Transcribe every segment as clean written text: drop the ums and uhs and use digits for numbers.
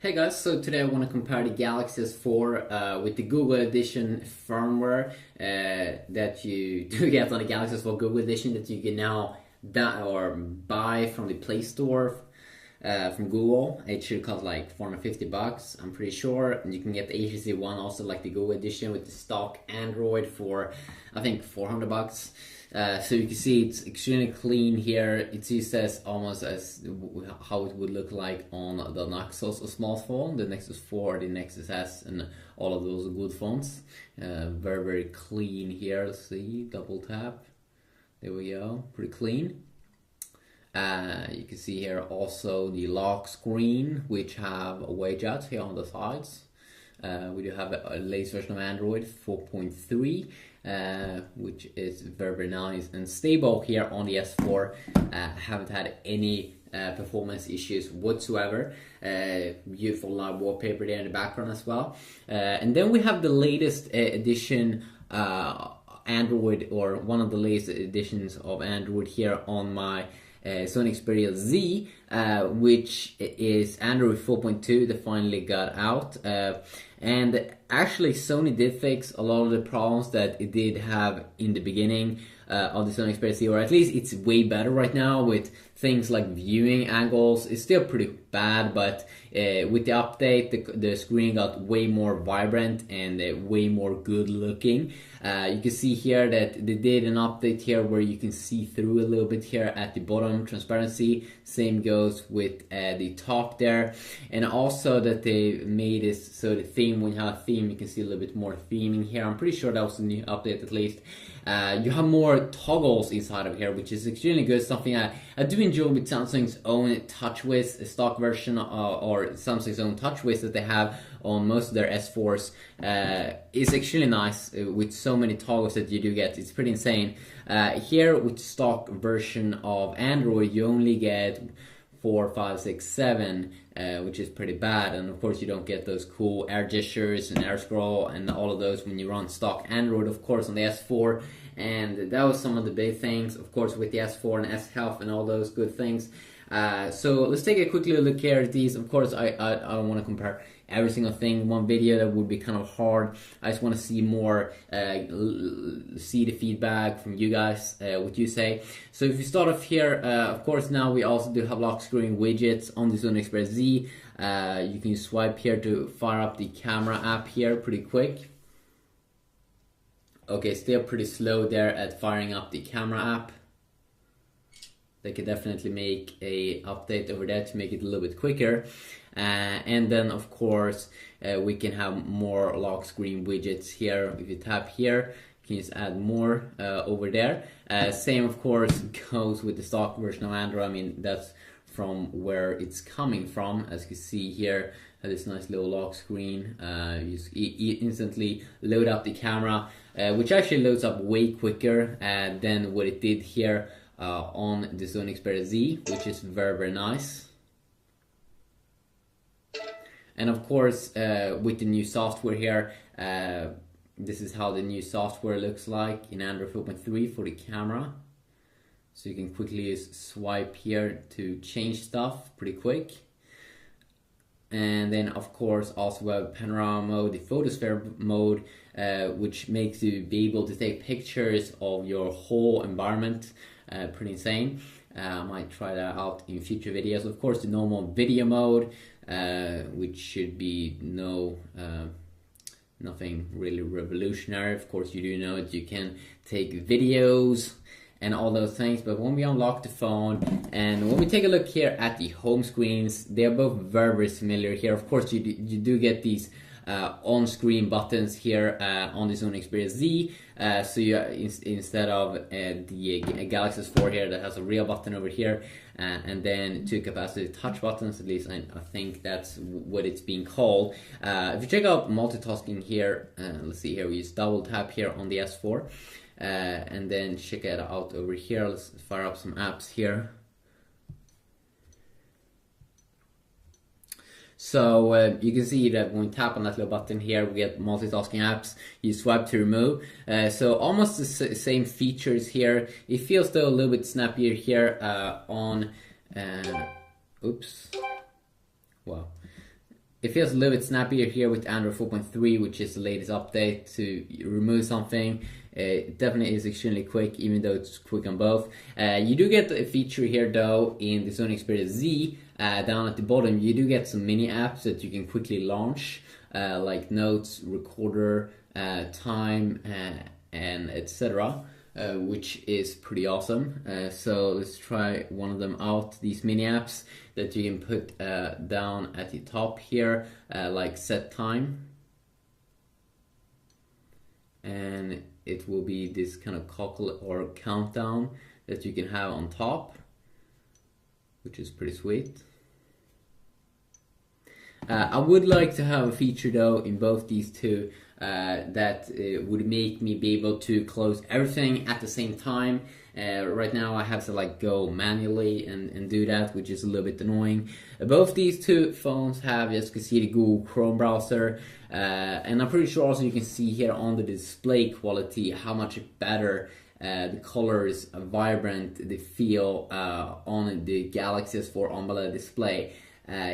Hey guys, so today I want to compare the Galaxy S4 with the Google Edition firmware that you do get on the Galaxy S4 Google Edition that you can now buy from the Play Store from Google. It should cost like $450, I'm pretty sure. And you can get the HTC One also, like the Google Edition with the stock Android for I think $400. So you can see it's extremely clean here. It's used as almost as how it would look like on the Nexus smartphone, the Nexus 4, the Nexus S, and all of those good phones. Very clean here. Let's see, double tap. There we go, pretty clean. You can see here also the lock screen, which have a widget here on the sides. We do have a latest version of Android 4.3, which is very nice and stable here on the S4. Haven't had any performance issues whatsoever. Beautiful live wallpaper there in the background as well. And then we have the latest edition Android, or one of the latest editions of Android here on my Sony Xperia Z, which is Android 4.2 that finally got out. And actually Sony did fix a lot of the problems that it did have in the beginning of the Sony Xperia Z, or at least it's way better right now with things like viewing angles. It's still pretty bad, but with the update the screen got way more vibrant and way more good looking. You can see here that they did an update here where you can see through a little bit here at the bottom, transparency. Same goes with the top there, and also that they made this so the theme, when you have a theme, you can see a little bit more theming here. I'm pretty sure that was a new update at least. You have more toggles inside of here, which is extremely good. Something I do enjoy with Samsung's own TouchWiz stock version, or Samsung's own TouchWiz that they have on most of their S4s. Is extremely nice with so many toggles that you do get. It's pretty insane. Here with stock version of Android, you only get 4, 5, 6, 7, which is pretty bad. And of course you don't get those cool air gestures and air scroll and all of those when you run stock Android, of course, on the S4. And that was some of the big things, of course, with the S4 and S Health and all those good things. So let's take a quick little look here at these. Of course, I don't want to compare every single thing in one video. That would be kind of hard. I just want to see more, see the feedback from you guys, what you say. So if you start off here, of course, now we also do have lock screen widgets on the Sony Xperia Z. You can swipe here to fire up the camera app here pretty quick. Okay, still pretty slow there at firing up the camera app. They could definitely make a update over there to make it a little bit quicker. And then of course we can have more lock screen widgets here. If you tap here, you can just add more over there. Same of course goes with the stock version of Android. I mean, that's from where it's coming from. As you can see here, this nice little lock screen. You instantly load up the camera, which actually loads up way quicker than what it did here on the Sony Xperia Z, which is very nice. And of course, with the new software here, this is how the new software looks like in Android 4.3 for the camera. So you can quickly swipe here to change stuff pretty quick. And then of course also we have panorama mode, the photosphere mode, which makes you be able to take pictures of your whole environment. Pretty insane. I might try that out in future videos. Of course, the normal video mode, which should be nothing really revolutionary. Of course, you do know that you can take videos and all those things, but when we unlock the phone and when we take a look here at the home screens, they're both very similar here. Of course, you do get these on-screen buttons here on the Sony Xperia Z. So you instead of the Galaxy S4 here that has a real button over here, and then 2 capacitive touch buttons, at least I think that's what it's being called. If you check out multitasking here, let's see here, we use double tap here on the S4, and then check it out over here. Let's fire up some apps here. So you can see that when we tap on that little button here, we get multitasking apps. You swipe to remove. So almost the same features here. It feels though a little bit snappier here on. Oops. Wow. it feels a little bit snappier here with Android 4.3, which is the latest update to remove something. It definitely is extremely quick, even though it's quick on both. You do get a feature here though in the Sony Xperia Z. Down at the bottom, you do get some mini apps that you can quickly launch, like notes, recorder, time, and etc. Which is pretty awesome. So let's try one of them out. These mini apps that you can put down at the top here, like set time, and it will be this kind of calculate or countdown that you can have on top, which is pretty sweet. I would like to have a feature though in both these two that would make me be able to close everything at the same time. Right now I have to like go manually and do that, which is a little bit annoying. Both these two phones have, as you can see, the Google Chrome browser, and I'm pretty sure also you can see here on the display quality how much better the colors are vibrant, the feel on the Galaxy S4 AMOLED display.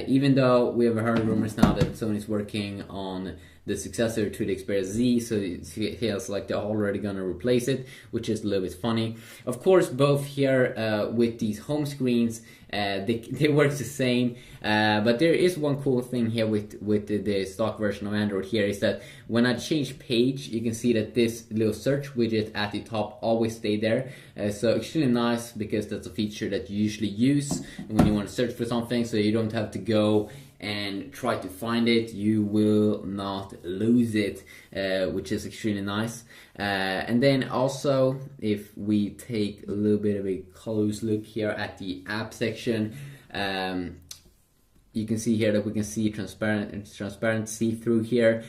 Even though we have heard rumors now that Sony's working on the successor to the Xperia Z, so it feels like they're already gonna replace it, which is a little bit funny. Of course, both here with these home screens, they work the same, but there is one cool thing here with the stock version of Android here, is that when I change page, you can see that this little search widget at the top always stay there. So extremely nice, because that's a feature that you usually use when you want to search for something, so you don't have to go and try to find it. You will not lose it, which is extremely nice. And then also, if we take a little bit of a close look here at the app section, you can see here that we can see transparent see-through here.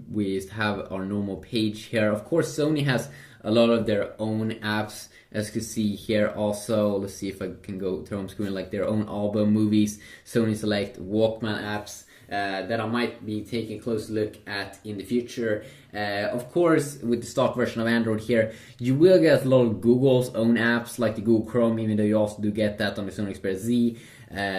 We have our normal page here. Of course, Sony has a lot of their own apps, as you can see here. Also, let's see if I can go to home screen, like their own album, movies, Sony Select, Walkman apps that I might be taking a close look at in the future. Of course, with the stock version of Android here, you will get a lot of Google's own apps, like the Google Chrome, even though you also do get that on the Sony Xperia Z,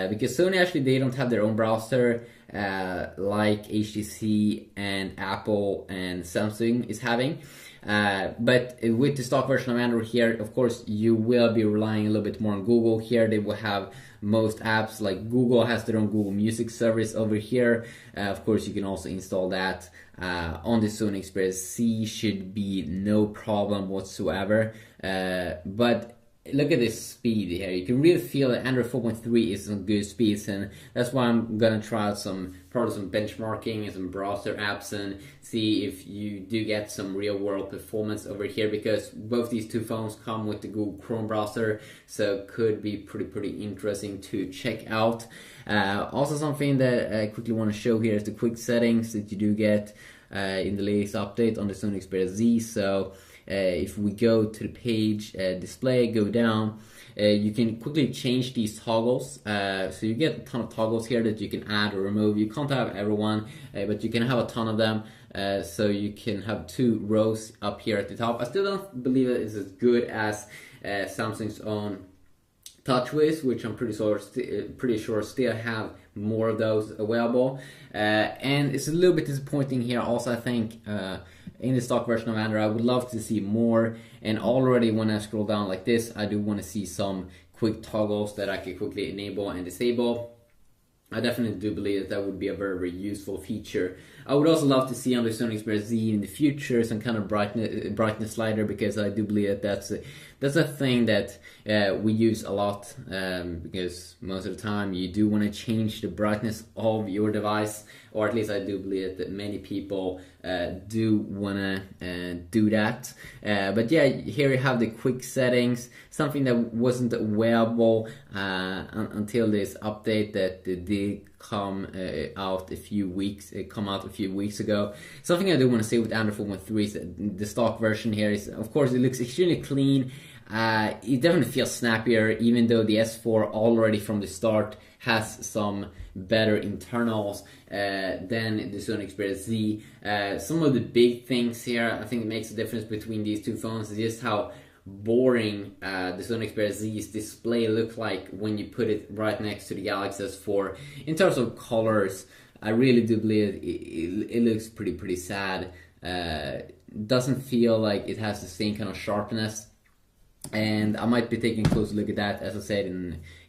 because Sony actually, they don't have their own browser like HTC and Apple and Samsung is having. But with the stock version of Android here, of course, you will be relying a little bit more on Google. Here they will have most apps, like Google has their own Google Music service over here. Of course, you can also install that on the Sony Xperia Z. Should be no problem whatsoever. But look at this speed here. You can really feel that Android 4.3 is some good speeds, and that's why I'm gonna try out probably some benchmarking and some browser apps and see if you do get some real world performance over here, because both these two phones come with the Google Chrome browser, so it could be pretty interesting to check out. Also, something that I quickly want to show here is the quick settings that you do get in the latest update on the Sony Xperia Z. So if we go to the page display, go down, you can quickly change these toggles. So you get a ton of toggles here that you can add or remove. You can't have everyone, but you can have a ton of them. So you can have 2 rows up here at the top. I still don't believe it is as good as Samsung's own TouchWiz, which I'm pretty sure still have more of those available. And it's a little bit disappointing here also, I think, in the stock version of Android. I would love to see more, and already when I scroll down like this, I do want to see some quick toggles that I can quickly enable and disable. I definitely do believe that would be a very useful feature. I would also love to see on the Sony Xperia Z in the future some kind of brightness slider, because I do believe that that's a thing that we use a lot, because most of the time you do want to change the brightness of your device, or at least I do believe that many people do want to do that. But yeah, here you have the quick settings, something that wasn't available until this update that did come out a few weeks ago. Something I do want to say with Android 4.3 is that the stock version here is, of course, it looks extremely clean. It definitely feels snappier, even though the S4 already from the start has some better internals than the Sony Xperia Z. Some of the big things here, I think it makes a difference between these two phones, is just how boring the Sony Xperia Z's display look like when you put it right next to the Galaxy S4. In terms of colors, I really do believe it looks pretty sad. Doesn't feel like it has the same kind of sharpness. And I might be taking a close look at that, as I said,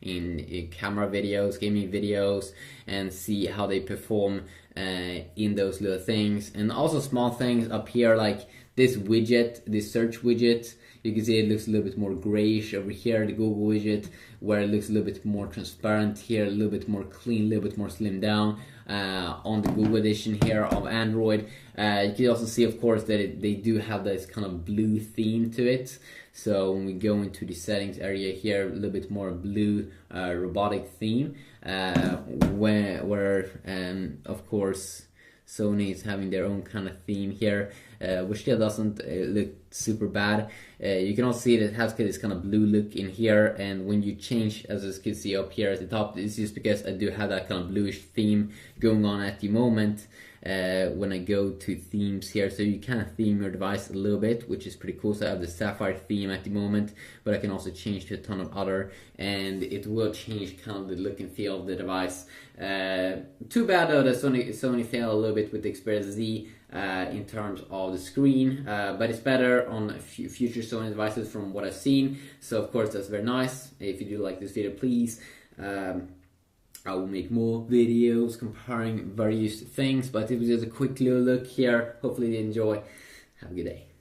in camera videos, gaming videos, and see how they perform in those little things. And also small things up here, like this widget, this search widget. You can see it looks a little bit more grayish over here, the Google widget, where it looks a little bit more transparent here, a little bit more clean, a little bit more slimmed down on the Google edition here of Android. You can also see, of course, that they do have this kind of blue theme to it. So when we go into the settings area here, a little bit more blue robotic theme, where of course Sony is having their own kind of theme here, which still doesn't look super bad. You can also see that it has this kind of blue look in here, and when you change, as you can see up here at the top, it's just because I do have that kind of bluish theme going on at the moment. When I go to themes here, so you can theme your device a little bit, which is pretty cool. So I have the Sapphire theme at the moment, but I can also change to a ton of other, and it will change kind of the look and feel of the device. Too bad though that Sony failed a little bit with the Xperia Z in terms of the screen, but it's better on future Sony devices from what I've seen. So of course that's very nice. If you do like this video, please. I will make more videos comparing various things, but it was just a quick little look here. Hopefully you enjoy. Have a good day.